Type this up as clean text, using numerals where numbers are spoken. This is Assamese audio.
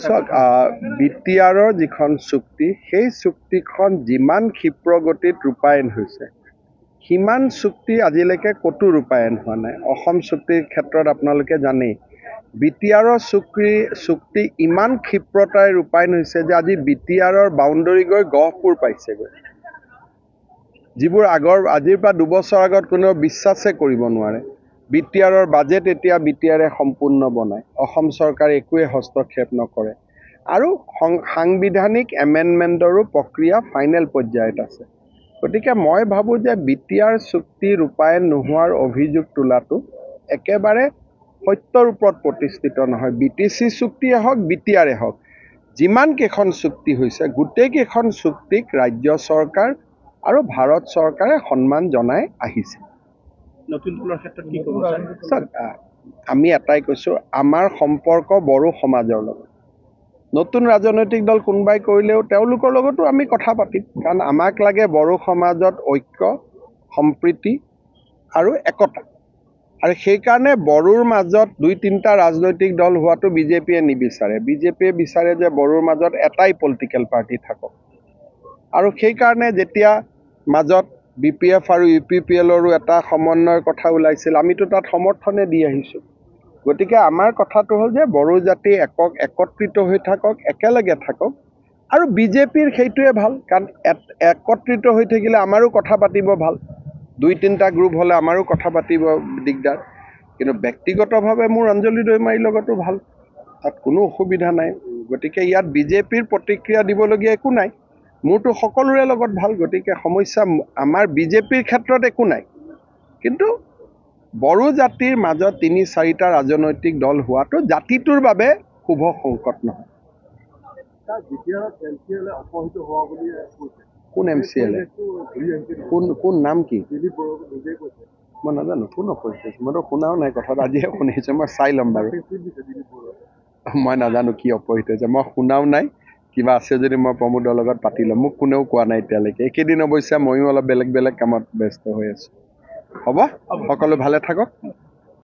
চাওক বিটিআৰৰ যিখন চুক্তি সেই চুক্তিখন যিমান ক্ষিপ্ৰ গতিত ৰূপায়ণ হৈছে সিমান চুক্তি আজিলৈকে ক'তো ৰূপায়ণ হোৱা নাই। অসম চুক্তিৰ ক্ষেত্ৰত আপোনালোকে জানেই বিটিআৰৰ চুক্তি ইমান ক্ষিপ্ৰতাৰে ৰূপায়ণ হৈছে যে আজি বিটিআৰৰ বাউণ্ডৰী গৈ গহপুৰ পাইছেগৈ, যিবোৰ আজিৰ পৰা 2 বছৰ আগত কোনেও বিশ্বাসে কৰিব নোৱাৰে। বিটিআৰৰ বাজেট এতিয়া বিটিআৰে সম্পূৰ্ণ বনায়, অসম চৰকাৰে একোৱে হস্তক্ষেপ নকৰে আৰু সাংবিধানিক এমেণ্ডমেণ্টৰো প্ৰক্ৰিয়া ফাইনেল পৰ্যায়ত আছে। গতিকে মই ভাবোঁ যে বিটিআৰ চুক্তি ৰূপায়ণ নোহোৱাৰ অভিযোগ তোলাটো একেবাৰে সত্যৰ ওপৰত প্ৰতিষ্ঠিত নহয়। বিটিচি চুক্তিয়ে হওক বিটিআৰে হওক, যিমান কেইখন চুক্তি হৈছে গোটেইকেইখন চুক্তিক ৰাজ্য চৰকাৰ আৰু ভাৰত চৰকাৰে সন্মান জনাই আহিছে। আমি এটাই কৈছোঁ, আমাৰ সম্পৰ্ক বড়ো সমাজৰ লগত। নতুন ৰাজনৈতিক দল কোনোবাই কৰিলেও তেওঁলোকৰ লগতো আমি কথা পাতিম, কাৰণ আমাক লাগে বড়ো সমাজত ঐক্য, সম্প্ৰীতি আৰু একতা। আৰু সেইকাৰণে বড়োৰ মাজত 2-3টা ৰাজনৈতিক দল হোৱাটো বিজেপিয়ে নিবিচাৰে। বিজেপিয়ে বিচাৰে যে বড়োৰ মাজত এটাই পলিটিকেল পাৰ্টি থাকক। আৰু সেইকাৰণে যেতিয়া মাজত BPF আৰু UPPLৰো এটা সমন্বয়ৰ কথা ওলাইছিল, আমিতো তাত সমৰ্থনে দি আহিছোঁ। গতিকে আমাৰ কথাটো হ'ল যে বড়ো জাতি একত্ৰিত হৈ থাকক, একেলগে থাকক। আৰু বিজেপিৰ সেইটোৱে ভাল, কাৰণ একত্ৰিত হৈ থাকিলে আমাৰো কথা পাতিব ভাল। 2-3টা গ্ৰুপ হ'লে আমাৰো কথা পাতিব দিগদাৰ। কিন্তু ব্যক্তিগতভাৱে মোৰ অঞ্জলি দৈমাৰীৰ লগতো ভাল, তাত কোনো অসুবিধা নাই। গতিকে ইয়াত বিজেপিৰ প্ৰতিক্ৰিয়া দিবলগীয়া একো নাই, মোৰতো সকলোৰে লগত ভাল। গতিকে সমস্যা আমাৰ বিজেপিৰ ক্ষেত্ৰত একো নাই। কিন্তু বড়ো জাতিৰ মাজত 3-4টা ৰাজনৈতিক দল হোৱাটো জাতিটোৰ বাবে শুভ সংকট নহয়। কোন MCLA? কোন নাম কি? মই নাজানো কোন অপৰিচিত, মইতো শুনাও নাই কথাটো, আজিহে শুনিছোঁ। মই চাই ল'ম বাৰু, মই নাজানো কি অপৰিচিত হৈছে, মই শুনাও নাই। কিবা আছে যদি মই প্ৰমোদৰ লগত পাতি ল'ম, মোক কোনেও কোৱা নাই এতিয়ালৈকে। এইকেইদিন অৱশ্যে ময়ো অলপ বেলেগ কামত ব্যস্ত হৈ আছোঁ। হ'ব, সকলো ভালে থাকক।